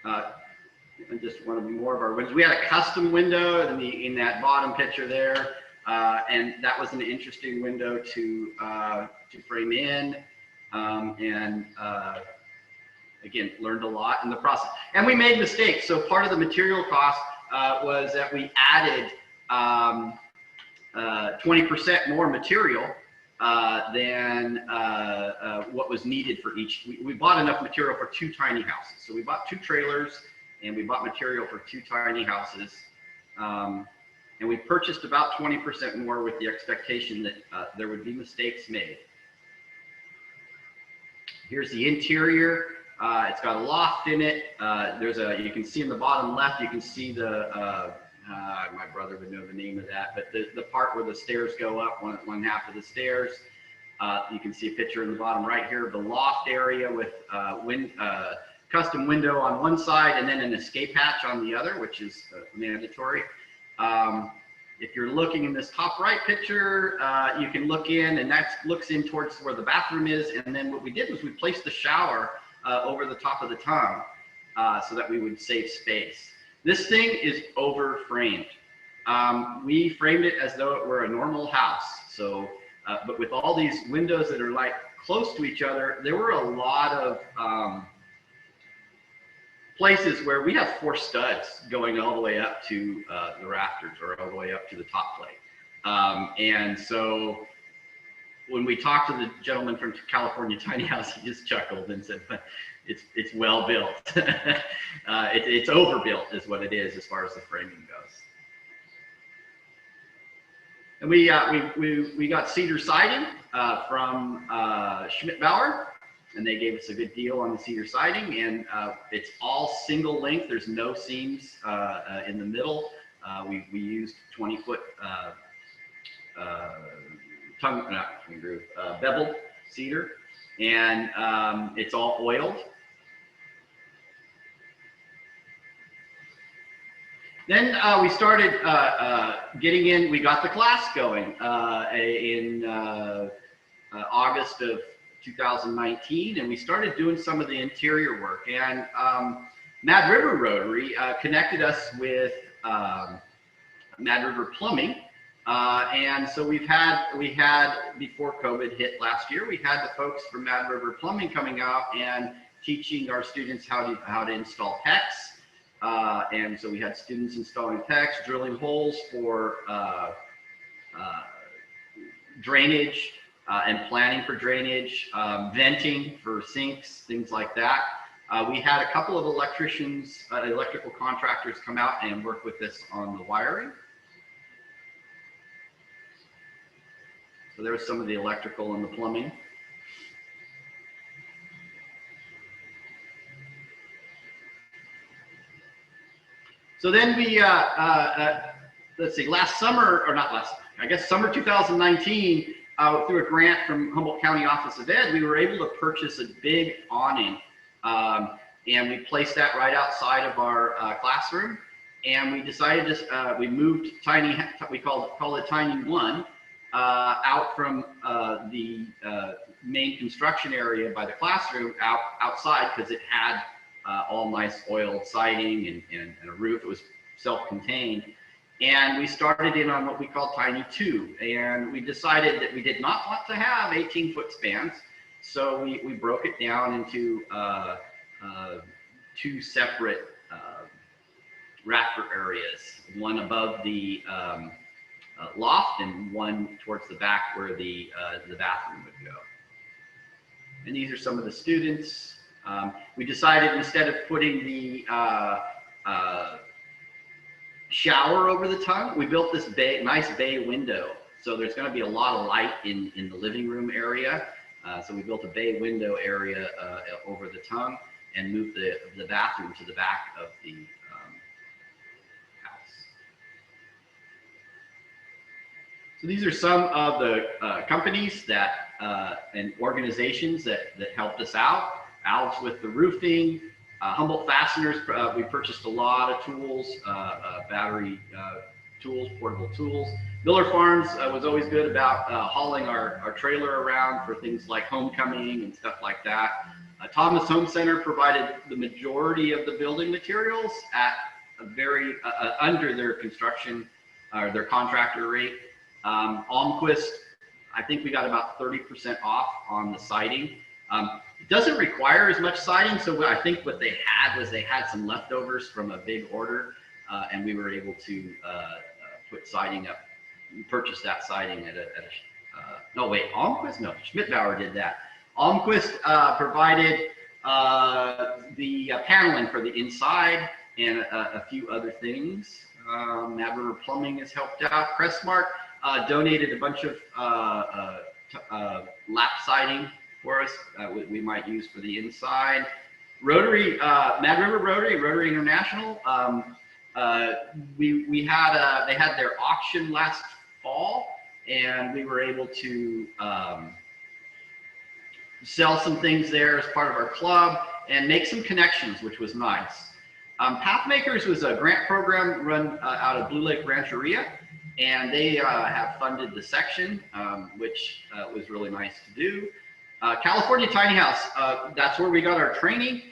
And just one of more of our windows. We had a custom window in that bottom picture there, and that was an interesting window to frame in, and again, learned a lot in the process. And we made mistakes. So part of the material cost was that we added 20% more material than what was needed for each. We bought enough material for 2 tiny houses. So we bought 2 trailers and we bought material for 2 tiny houses. And we purchased about 20% more with the expectation that there would be mistakes made. Here's the interior. It's got a loft in it. You can see in the bottom left, you can see my brother would know the name of that, but the part where the stairs go up, one half of the stairs. You can see a picture in the bottom right here of the loft area with custom window on one side and then an escape hatch on the other, which is mandatory. If you're looking in this top right picture, you can look in, and that looks in towards where the bathroom is. And then what we did was we placed the shower over the top of the tub so that we would save space. This thing is over framed. We framed it as though it were a normal house. So, but with all these windows that are like close to each other, there were a lot of places where we have 4 studs going all the way up to the rafters or all the way up to the top plate. And so when we talked to the gentleman from California Tiny House, he just chuckled and said, it's well built. It's overbuilt is what it is as far as the framing goes. And we got cedar siding from Schmidt-Bauer, and they gave us a good deal on the cedar siding, and it's all single length. There's no seams in the middle. We used 20-foot beveled cedar, and it's all oiled. Then we started getting in, we got the class going in August of 2019, and we started doing some of the interior work. And Mad River Rotary connected us with Mad River Plumbing. And so we had, before COVID hit last year, we had the folks from Mad River Plumbing coming out and teaching our students how to install PEX. And so we had students installing PEX, drilling holes for drainage and planning for drainage, venting for sinks, things like that. We had a couple of electricians, electrical contractors come out and work with us on the wiring. So there's some of the electrical and the plumbing. So then we, let's see, last summer, or not last, I guess summer 2019, through a grant from Humboldt County Office of Ed, we were able to purchase a big awning. And we placed that right outside of our classroom. And we decided to, we moved Tiny, we call it Tiny 1, out from the main construction area by the classroom outside, because it had all nice oiled siding and a roof. It was self-contained. And we started in on what we call Tiny 2. And we decided that we did not want to have 18-foot spans. So we broke it down into 2 separate rafter areas, one above the loft and one towards the back where the bathroom would go. And these are some of the students. We decided instead of putting the shower over the tongue, we built this nice bay window. So there's going to be a lot of light in the living room area. So we built a bay window area over the tongue and moved the bathroom to the back of the house. So these are some of the companies that and organizations that helped us out. Alves with the roofing, Humboldt Fasteners, we purchased a lot of tools, battery tools, portable tools. Miller Farms was always good about hauling our trailer around for things like homecoming and stuff like that. Thomas Home Center provided the majority of the building materials at a very under their construction or their contractor rate. Almquist, I think we got about 30% off on the siding. It doesn't require as much siding, so I think what they had was they had some leftovers from a big order, and we were able to put siding up, purchase that siding at no wait, Almquist? No, Schmidt-Bauer did that. Almquist provided the paneling for the inside and a few other things. Mad River Plumbing has helped out. Crestmark donated a bunch of lap siding for us we might use for the inside. Rotary, Mad River Rotary, Rotary International, they had their auction last fall, and we were able to sell some things there as part of our club and make some connections, which was nice. Pathmakers was a grant program run out of Blue Lake Rancheria, and they have funded the section, which was really nice to do. California Tiny House, that's where we got our training.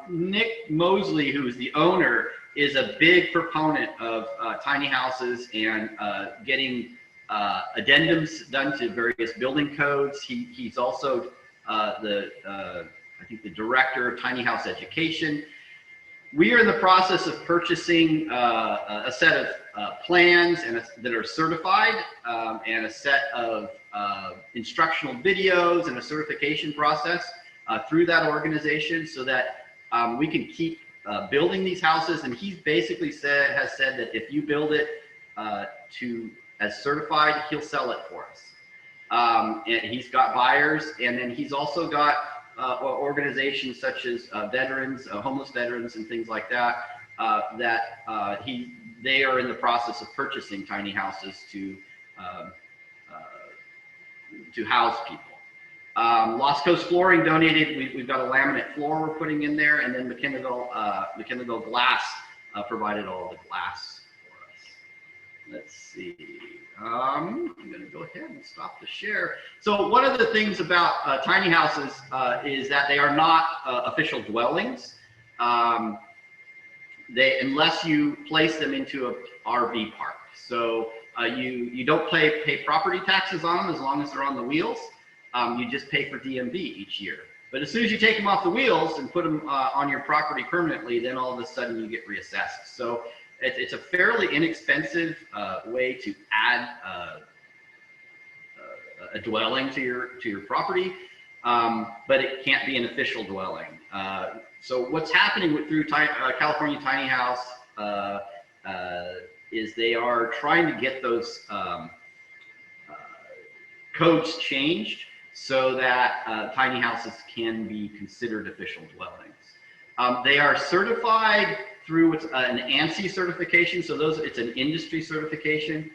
Nick Mosley, who is the owner, is a big proponent of tiny houses and getting addendums done to various building codes. He's also I think the director of Tiny House Education. We are in the process of purchasing a set of plans that are certified and a set of instructional videos and a certification process through that organization so that we can keep building these houses. And he's basically has said that if you build it as certified, he'll sell it for us. And he's got buyers, and then he's also got organizations such as veterans, homeless veterans, and things like that. They are in the process of purchasing tiny houses to to house people. Lost Coast Flooring donated, we've got a laminate floor we're putting in there, and then McKinneyville Glass provided all the glass for us. Let's see. I'm going to go ahead and stop the share. So one of the things about tiny houses is that they are not official dwellings. Unless you place them into an RV park. So you don't pay property taxes on them as long as they're on the wheels. You just pay for DMV each year. But as soon as you take them off the wheels and put them on your property permanently, then all of a sudden you get reassessed. So it's a fairly inexpensive way to add a dwelling to your property, but it can't be an official dwelling. So what's happening through California Tiny House is they are trying to get those codes changed so that tiny houses can be considered official dwellings. They are certified through an ANSI certification, so it's an industry certification.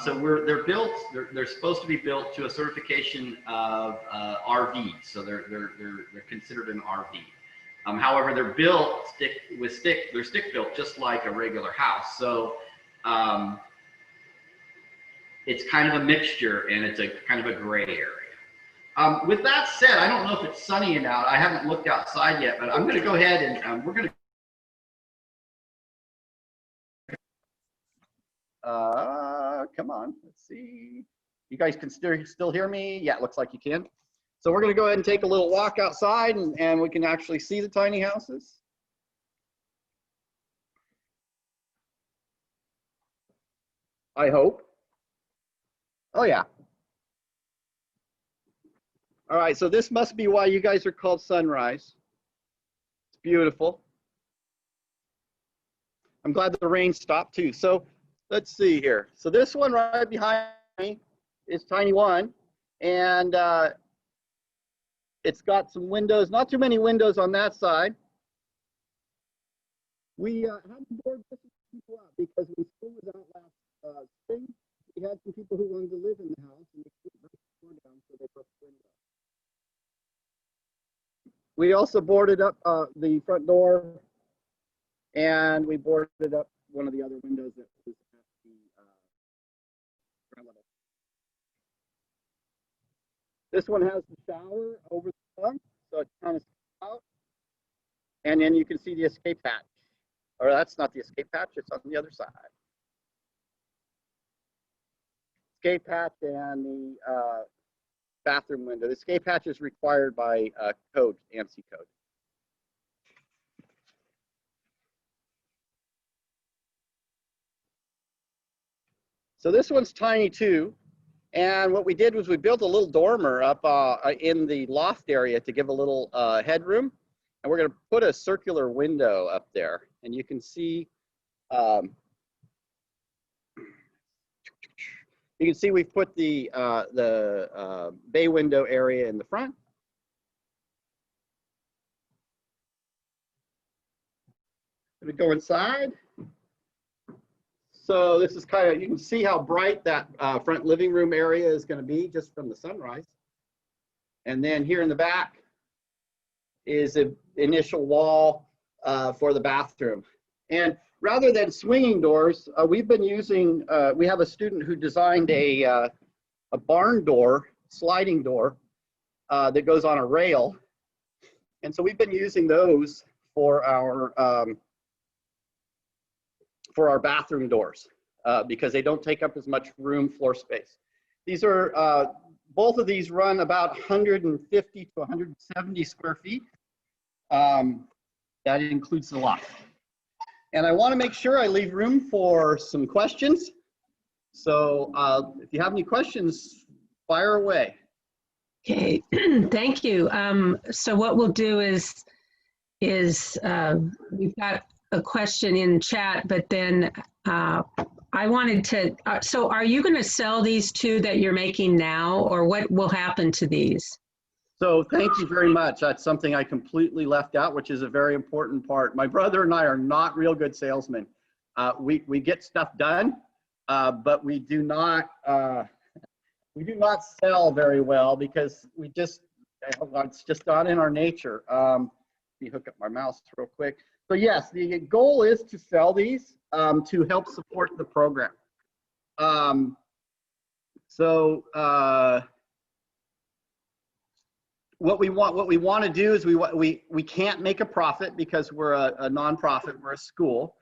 So they're supposed to be built to a certification of RV, so they're considered an RV. However, they're built they're stick built just like a regular house. So it's kind of a mixture, and it's a kind of a gray area. With that said, I don't know if it's sunny enough. I haven't looked outside yet, but I'm going to go ahead and we're going to. Come on, let's see. You guys can still hear me? Yeah, it looks like you can. So we're going to go ahead and take a little walk outside, and we can actually see the tiny houses. I hope. Oh, yeah. All right, so this must be why you guys are called Sunrise. It's beautiful. I'm glad that the rain stopped too. So let's see here. So this one right behind me is Tiny One, and it's got some windows, not too many windows on that side. We had to board this people out because when school was out last spring, we had some people who wanted to live in the house, and we couldn't break the door down, so they broke the window. We also boarded up the front door, and we boarded up one of the other windows that was at the ground level. This one has the shower over the front, so it kind of sticks out. And then you can see the escape hatch. Or that's not the escape hatch, it's on the other side. Escape hatch and the bathroom window. The escape hatch is required by code, ANSI code. So this one's tiny too. And what we did was we built a little dormer up in the loft area to give a little headroom. And we're going to put a circular window up there. And you can see, we've put the bay window area in the front. Going to go inside. So this is kind of, you can see how bright that front living room area is going to be just from the sunrise. And then here in the back is an initial wall for the bathroom. And rather than swinging doors, we've been using, we have a student who designed a barn door, sliding door that goes on a rail. And so we've been using those for our bathroom doors because they don't take up as much room, floor space. These are, both of these run about 150 to 170 square feet. That includes the loft. And I want to make sure I leave room for some questions. So if you have any questions, fire away. Okay, thank you. So what we'll do is we've got a question in chat, but then I wanted to, so are you going to sell these two that you're making now, or what will happen to these? So thank you very much. That's something I completely left out, which is a very important part. My brother and I are not real good salesmen. We get stuff done, but we do not we do not sell very well because it's just not in our nature. Let me hook up my mouse real quick. So yes, the goal is to sell these to help support the program. What we want to do is we can't make a profit because we're a nonprofit, we're a school.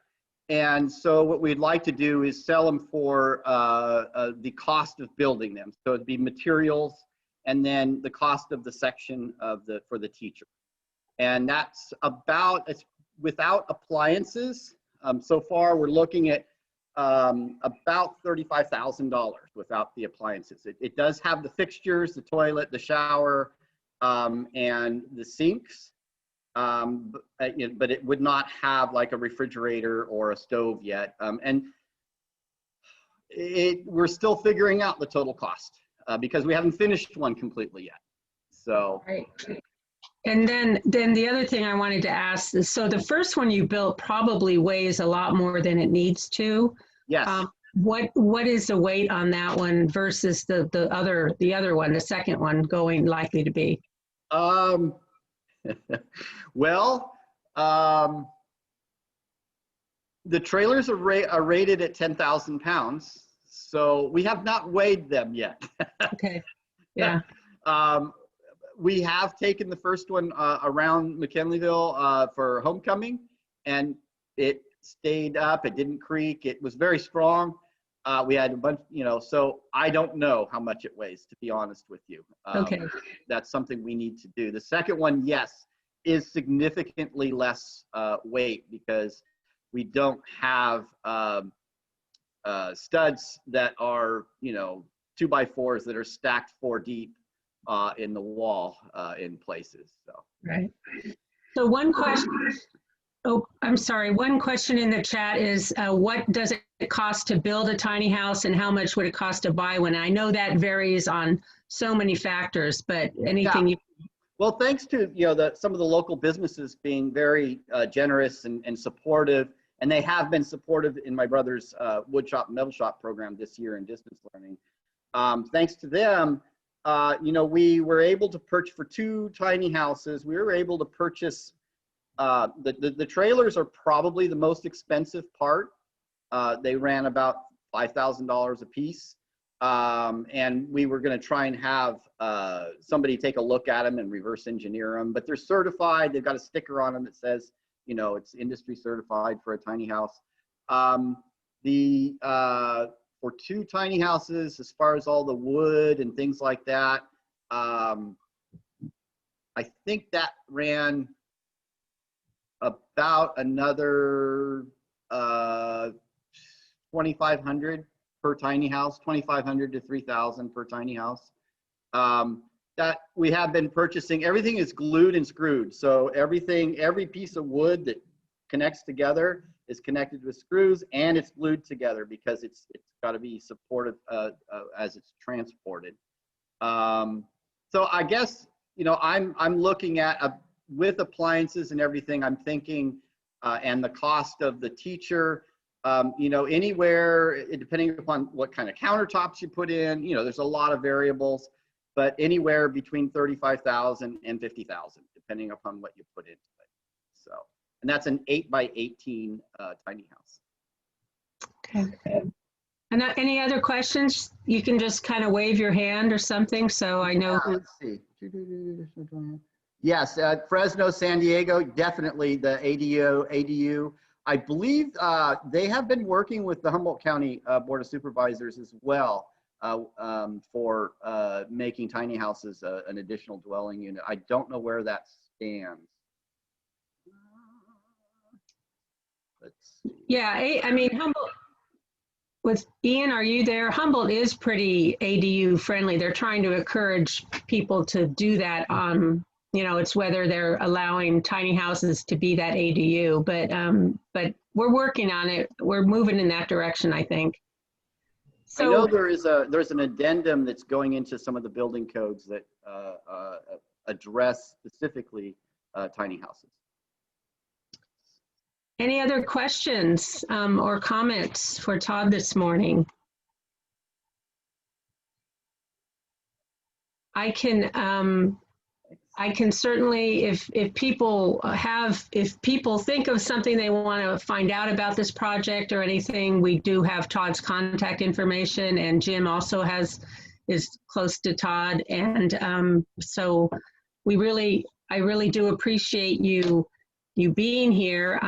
And so what we'd like to do is sell them for the cost of building them. So it'd be materials and then the cost of the section for the teacher. And that's it's without appliances. So far we're looking at about $35,000 without the appliances. It does have the fixtures, the toilet, the shower, and the sinks. But it would not have like a refrigerator or a stove yet. And we're still figuring out the total cost because we haven't finished one completely yet. So. Right. And then the other thing I wanted to ask is, so the first one you built probably weighs a lot more than it needs to. Yes. What is the weight on that one versus the other one, the second one likely to be? Well, the trailers are rated at 10,000 pounds, so we have not weighed them yet. Okay. Yeah. We have taken the first one around McKinleyville for homecoming, and it stayed up. It didn't creak. It was very strong. We had a bunch, so I don't know how much it weighs, to be honest with you. Okay. That's something we need to do. The second one, yes, is significantly less weight because we don't have studs that are, 2x4s that are stacked 4 deep in the wall in places. So. Right. So one question. Oh, I'm sorry. One question in the chat is, what does it cost to build a tiny house and how much would it cost to buy one? I know that varies on so many factors, but anything you... Well, thanks to some of the local businesses being very generous and supportive, and they have been supportive in my brother's wood shop, metal shop program this year in distance learning. Thanks to them, we were able to purchase for 2 tiny houses. We were able to purchase the trailers are probably the most expensive part. They ran about $5,000 a piece. And we were going to try and have somebody take a look at them and reverse engineer them, but they're certified. They've got a sticker on them that says, it's industry certified for a tiny house. For 2 tiny houses, as far as all the wood and things like that, I think that ran about another $2,500 per tiny house, $2,500 to $3,000 per tiny house. That we have been purchasing. Everything is glued and screwed. So every piece of wood that connects together is connected with screws, and it's glued together because it's got to be supported as it's transported. So I guess I'm looking at with appliances and everything. I'm thinking, and the cost of the teacher. Anywhere, depending upon what kind of countertops you put in, there's a lot of variables, but anywhere between $35,000 and $50,000, depending upon what you put into it. So, and that's an 8x18 tiny house. Okay. And any other questions? You can just kind of wave your hand or something, so I know. Let's see. Yes, Fresno, San Diego, definitely the ADU. I believe they have been working with the Humboldt County Board of Supervisors as well for making tiny houses an additional dwelling unit. I don't know where that stands. Let's see. Yeah, I mean, Humboldt, with Ian, are you there? Humboldt is pretty ADU friendly. They're trying to encourage people to do that. It's whether they're allowing tiny houses to be that ADU, but we're working on it. We're moving in that direction, I think. So, I know there's an addendum that's going into some of the building codes that address specifically tiny houses. Any other questions or comments for Todd this morning? I can certainly, if people think of something they want to find out about this project or anything, we do have Todd's contact information, and Jim also is close to Todd, and so I really do appreciate you being here,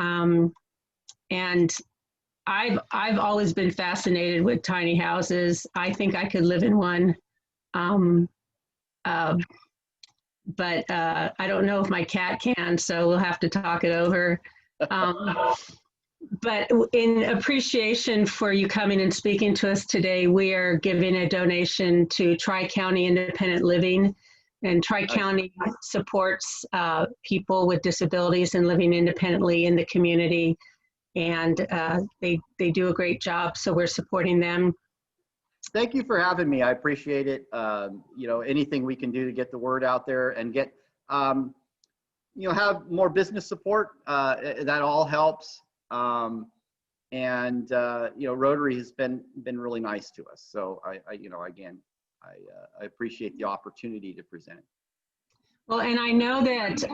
and I've always been fascinated with tiny houses. I think I could live in one. But I don't know if my cat can, so we'll have to talk it over. But in appreciation for you coming and speaking to us today, we are giving a donation to Tri-County Independent Living. And Tri-County supports people with disabilities and living independently in the community. And they do a great job, so we're supporting them. Thank you for having me. I appreciate it. You know, anything we can do to get the word out there and get, you know, have more business support, that all helps. And you know, Rotary has been really nice to us. So I you know, again, I appreciate the opportunity to present. Well, and I know that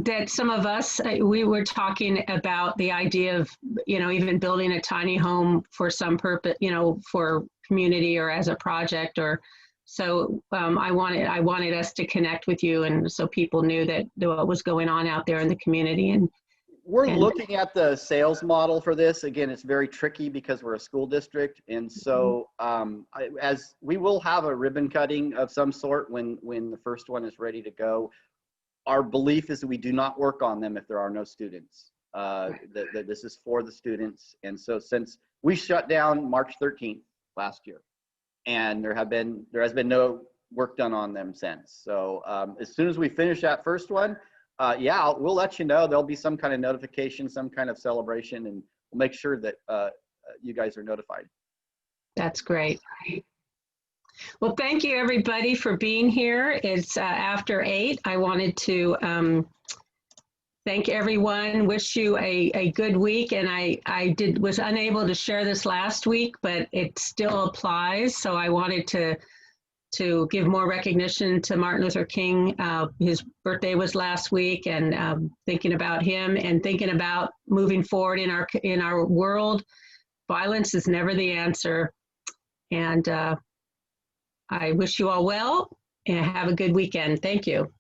that some of us, we were talking about the idea of, you know, even building a tiny home for some purpose, you know, for community or as a project, or so. I wanted us to connect with you, and so people knew that what was going on out there in the community. And we're looking at the sales model for this. Again, it's very tricky because we're a school district, and so as we will have a ribbon cutting of some sort when the first one is ready to go. Our belief is that we do not work on them if there are no students. That this is for the students. And so since we shut down March 13th last year, and there has been no work done on them since. So as soon as we finish that first one, yeah, we'll let you know. There'll be some kind of notification, some kind of celebration, and we'll make sure that you guys are notified. That's great. Well, thank you everybody for being here. It's after 8. I wanted to thank everyone, wish you a good week. And I was unable to share this last week, but it still applies. So I wanted to give more recognition to Martin Luther King. His birthday was last week, and thinking about him and thinking about moving forward in our world. Violence is never the answer. And I wish you all well and have a good weekend. Thank you.